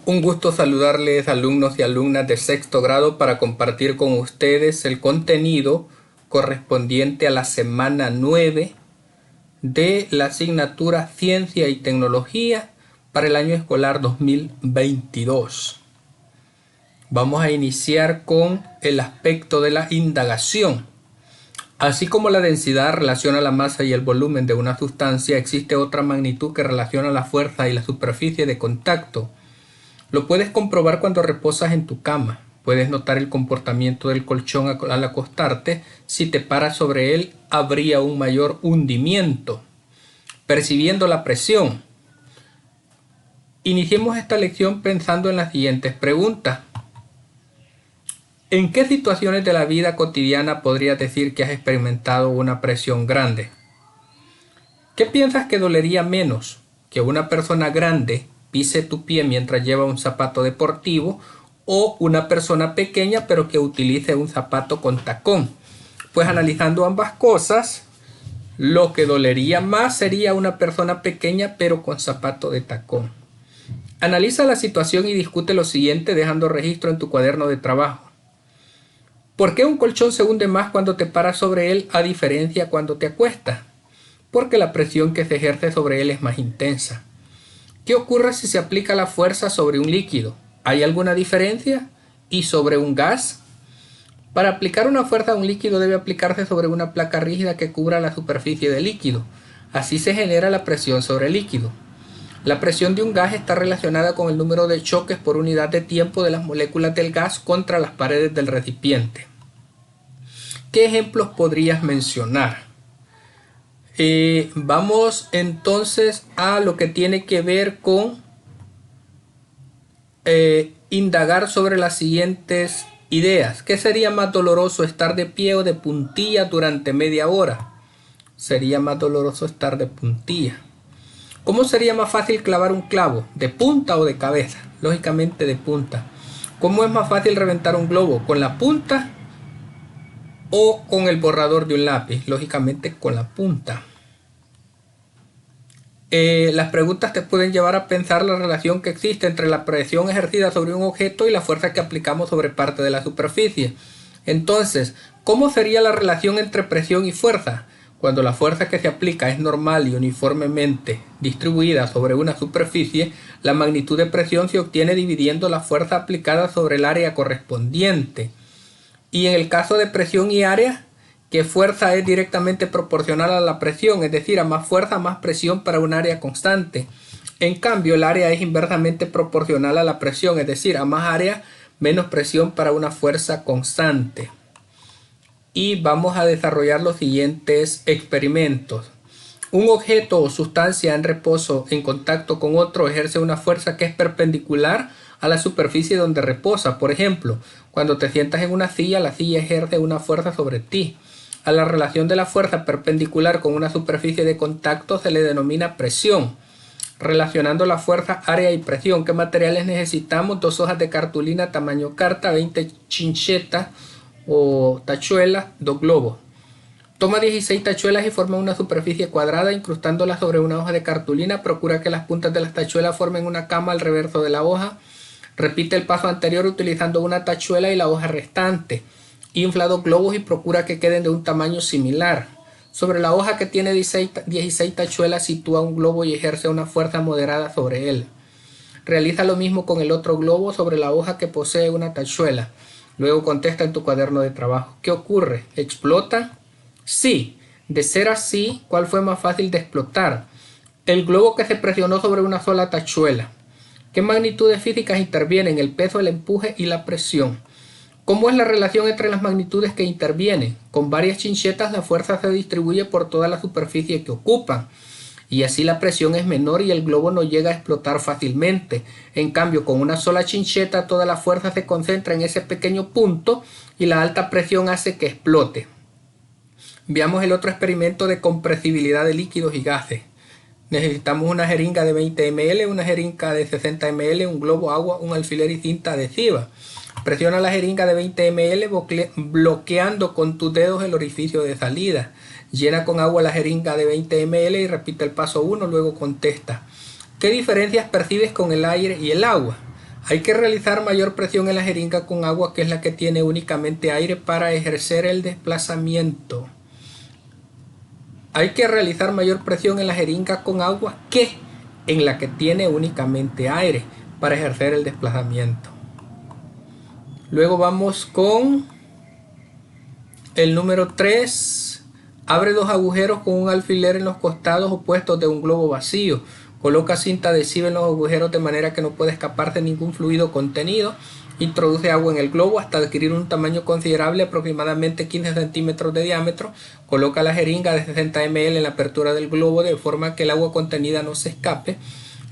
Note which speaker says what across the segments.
Speaker 1: Un gusto saludarles, alumnos y alumnas de sexto grado, para compartir con ustedes el contenido correspondiente a la semana 9 de la asignatura Ciencia y Tecnología para el año escolar 2022. Vamos a iniciar con el aspecto de la indagación. Así como la densidad relaciona la masa y el volumen de una sustancia, existe otra magnitud que relaciona la fuerza y la superficie de contacto. Lo puedes comprobar cuando reposas en tu cama. Puedes notar el comportamiento del colchón al acostarte. Si te paras sobre él, habría un mayor hundimiento. Percibiendo la presión. Iniciemos esta lección pensando en las siguientes preguntas. ¿En qué situaciones de la vida cotidiana podrías decir que has experimentado una presión grande? ¿Qué piensas que dolería menos? ¿Que una persona grande pise tu pie mientras lleva un zapato deportivo, o una persona pequeña pero que utilice un zapato con tacón? Pues analizando ambas cosas, lo que dolería más sería una persona pequeña pero con zapato de tacón. Analiza la situación y discute lo siguiente dejando registro en tu cuaderno de trabajo. ¿Por qué un colchón se hunde más cuando te paras sobre él a diferencia cuando te acuestas? Porque la presión que se ejerce sobre él es más intensa. ¿Qué ocurre si se aplica la fuerza sobre un líquido? ¿Hay alguna diferencia? ¿Y sobre un gas? Para aplicar una fuerza a un líquido debe aplicarse sobre una placa rígida que cubra la superficie del líquido. Así se genera la presión sobre el líquido. La presión de un gas está relacionada con el número de choques por unidad de tiempo de las moléculas del gas contra las paredes del recipiente. ¿Qué ejemplos podrías mencionar? Vamos entonces a lo que tiene que ver con indagar sobre las siguientes ideas. ¿Qué sería más doloroso, estar de pie o de puntilla durante media hora? Sería más doloroso estar de puntilla. ¿Cómo sería más fácil clavar un clavo? ¿De punta o de cabeza? Lógicamente de punta. ¿Cómo es más fácil reventar un globo? ¿Con la punta o con el borrador de un lápiz? Lógicamente con la punta. Las preguntas te pueden llevar a pensar la relación que existe entre la presión ejercida sobre un objeto y la fuerza que aplicamos sobre parte de la superficie. Entonces, ¿cómo sería la relación entre presión y fuerza? Cuando la fuerza que se aplica es normal y uniformemente distribuida sobre una superficie, la magnitud de presión se obtiene dividiendo la fuerza aplicada sobre el área correspondiente. Y en el caso de presión y área, ¿qué fuerza es directamente proporcional a la presión? Es decir, a más fuerza, más presión para un área constante. En cambio, el área es inversamente proporcional a la presión, es decir, a más área, menos presión para una fuerza constante. Y vamos a desarrollar los siguientes experimentos. Un objeto o sustancia en reposo en contacto con otro ejerce una fuerza que es perpendicular a la superficie donde reposa. Por ejemplo, cuando te sientas en una silla, la silla ejerce una fuerza sobre ti. A la relación de la fuerza perpendicular con una superficie de contacto se le denomina presión. Relacionando la fuerza, área y presión. ¿Qué materiales necesitamos? 2 hojas de cartulina tamaño carta, 20 chinchetas o tachuelas, 2 globos. Toma 16 tachuelas y forma una superficie cuadrada incrustándolas sobre una hoja de cartulina. Procura que las puntas de las tachuelas formen una cama al reverso de la hoja. Repite el paso anterior utilizando una tachuela y la hoja restante. Infla 2 globos y procura que queden de un tamaño similar. Sobre la hoja que tiene 16 tachuelas, sitúa un globo y ejerce una fuerza moderada sobre él. Realiza lo mismo con el otro globo sobre la hoja que posee una tachuela. Luego contesta en tu cuaderno de trabajo. ¿Qué ocurre? ¿Explota? Sí. De ser así, ¿cuál fue más fácil de explotar? El globo que se presionó sobre una sola tachuela. ¿Qué magnitudes físicas intervienen? El peso, el empuje y la presión. ¿Cómo es la relación entre las magnitudes que intervienen? Con varias chinchetas la fuerza se distribuye por toda la superficie que ocupan. Y así la presión es menor y el globo no llega a explotar fácilmente. En cambio, con una sola chincheta toda la fuerza se concentra en ese pequeño punto y la alta presión hace que explote. Veamos el otro experimento de compresibilidad de líquidos y gases. Necesitamos una jeringa de 20 ml, una jeringa de 60 ml, un globo, agua, un alfiler y cinta adhesiva. Presiona la jeringa de 20 ml bloqueando con tus dedos el orificio de salida. Llena con agua la jeringa de 20 ml y repite el paso 1, luego contesta. ¿Qué diferencias percibes con el aire y el agua? Hay que realizar mayor presión en la jeringa con agua, que es la que tiene únicamente aire, para ejercer el desplazamiento. Hay que realizar mayor presión en la jeringa con agua que en la que tiene únicamente aire para ejercer el desplazamiento. Luego vamos con el número 3. Abre 2 agujeros con un alfiler en los costados opuestos de un globo vacío. Coloca cinta adhesiva en los agujeros de manera que no pueda escaparse ningún fluido contenido. Introduce agua en el globo hasta adquirir un tamaño considerable, aproximadamente 15 centímetros de diámetro. Coloca la jeringa de 60 ml en la apertura del globo de forma que el agua contenida no se escape.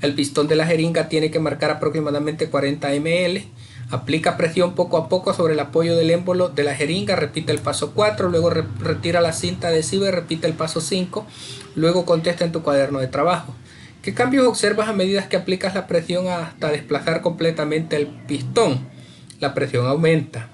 Speaker 1: El pistón de la jeringa tiene que marcar aproximadamente 40 ml. Aplica presión poco a poco sobre el apoyo del émbolo de la jeringa. Repite el paso 4. Luego retira la cinta adhesiva y repite el paso 5. Luego contesta en tu cuaderno de trabajo. ¿Qué cambios observas a medida que aplicas la presión hasta desplazar completamente el pistón? La presión aumenta.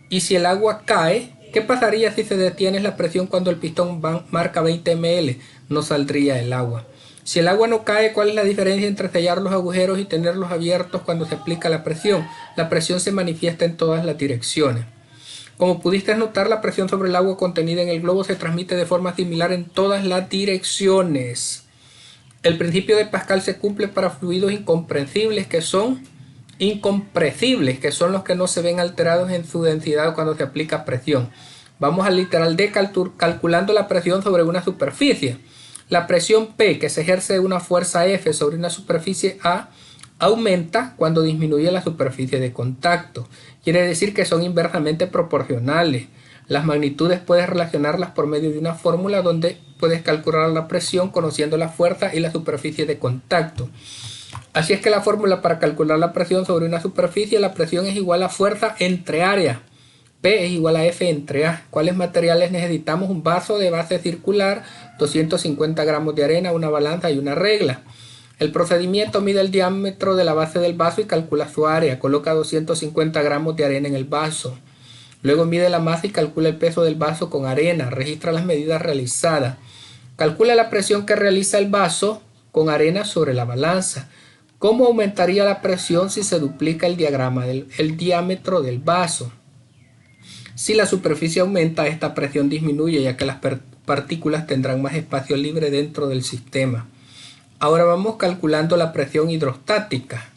Speaker 1: Y si el agua cae, ¿qué pasaría si se detiene la presión cuando el pistón marca 20 ml? No saldría el agua. Si el agua no cae, ¿cuál es la diferencia entre sellar los agujeros y tenerlos abiertos cuando se aplica la presión? La presión se manifiesta en todas las direcciones. Como pudiste notar, la presión sobre el agua contenida en el globo se transmite de forma similar en todas las direcciones. El principio de Pascal se cumple para fluidos incompresibles, que son los que no se ven alterados en su densidad cuando se aplica presión. Vamos al literal D, calculando la presión sobre una superficie. La presión P, que se ejerce una fuerza F sobre una superficie A, aumenta cuando disminuye la superficie de contacto. Quiere decir que son inversamente proporcionales. Las magnitudes puedes relacionarlas por medio de una fórmula donde puedes calcular la presión conociendo la fuerza y la superficie de contacto. Así es que la fórmula para calcular la presión sobre una superficie: la presión es igual a fuerza entre área. P es igual a F entre A. ¿Cuáles materiales necesitamos? Un vaso de base circular, 250 gramos de arena, una balanza y una regla. El procedimiento: mide el diámetro de la base del vaso y calcula su área. Coloca 250 gramos de arena en el vaso. Luego mide la masa y calcula el peso del vaso con arena. Registra las medidas realizadas. Calcula la presión que realiza el vaso con arena sobre la balanza. ¿Cómo aumentaría la presión si se duplica el diámetro del vaso? Si la superficie aumenta, esta presión disminuye, ya que las partículas tendrán más espacio libre dentro del sistema. Ahora vamos calculando la presión hidrostática.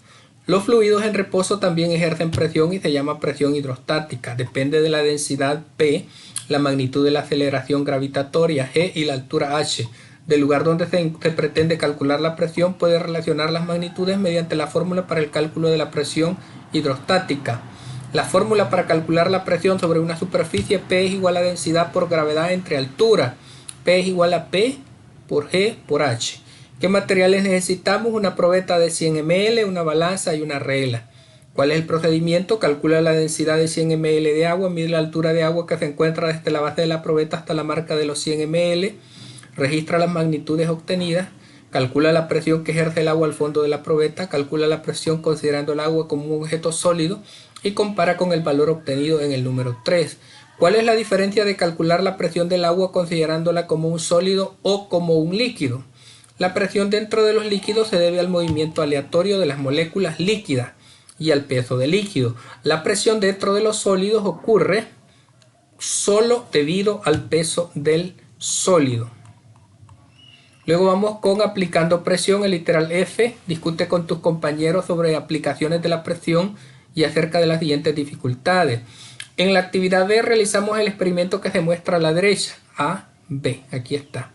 Speaker 1: Los fluidos en reposo también ejercen presión y se llama presión hidrostática. Depende de la densidad P, la magnitud de la aceleración gravitatoria G y la altura H. Del lugar donde se pretende calcular la presión, puede relacionar las magnitudes mediante la fórmula para el cálculo de la presión hidrostática. La fórmula para calcular la presión sobre una superficie: P es igual a densidad por gravedad entre altura. P es igual a P por G por H. ¿Qué materiales necesitamos? Una probeta de 100 ml, una balanza y una regla. ¿Cuál es el procedimiento? Calcula la densidad de 100 ml de agua, mide la altura de agua que se encuentra desde la base de la probeta hasta la marca de los 100 ml, registra las magnitudes obtenidas, calcula la presión que ejerce el agua al fondo de la probeta, calcula la presión considerando el agua como un objeto sólido y compara con el valor obtenido en el número 3. ¿Cuál es la diferencia de calcular la presión del agua considerándola como un sólido o como un líquido? La presión dentro de los líquidos se debe al movimiento aleatorio de las moléculas líquidas y al peso del líquido. La presión dentro de los sólidos ocurre solo debido al peso del sólido. Luego vamos con aplicando presión. El literal F: discute con tus compañeros sobre aplicaciones de la presión y acerca de las siguientes dificultades. En la actividad B realizamos el experimento que se muestra a la derecha. A, B, aquí está.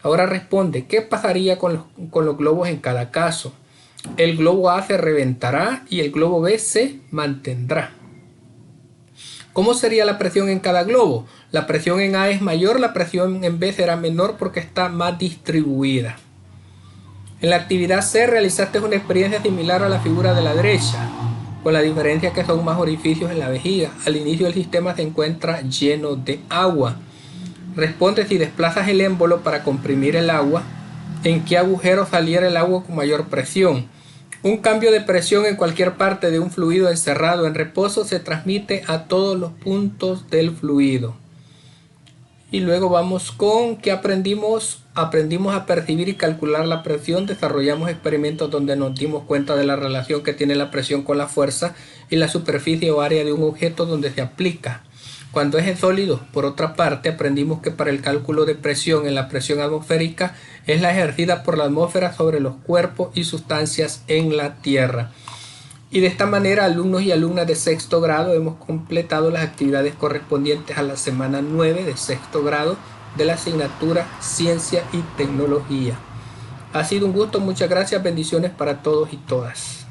Speaker 1: Ahora responde: ¿qué pasaría con los globos en cada caso? El globo A se reventará y el globo B se mantendrá. ¿Cómo sería la presión en cada globo? La presión en A es mayor, la presión en B será menor porque está más distribuida. En la actividad C realizaste una experiencia similar a la figura de la derecha, con la diferencia que son más orificios en la vejiga. Al inicio del sistema se encuentra lleno de agua. Responde: si desplazas el émbolo para comprimir el agua, ¿en qué agujero saliera el agua con mayor presión? Un cambio de presión en cualquier parte de un fluido encerrado en reposo se transmite a todos los puntos del fluido. Y luego vamos con ¿qué aprendimos? Aprendimos a percibir y calcular la presión. Desarrollamos experimentos donde nos dimos cuenta de la relación que tiene la presión con la fuerza y la superficie o área de un objeto donde se aplica. Cuando es en sólido, por otra parte, aprendimos que para el cálculo de presión en la presión atmosférica es la ejercida por la atmósfera sobre los cuerpos y sustancias en la Tierra. Y de esta manera, alumnos y alumnas de sexto grado hemos completado las actividades correspondientes a la semana 9 de sexto grado de la asignatura Ciencia y Tecnología. Ha sido un gusto, muchas gracias, bendiciones para todos y todas.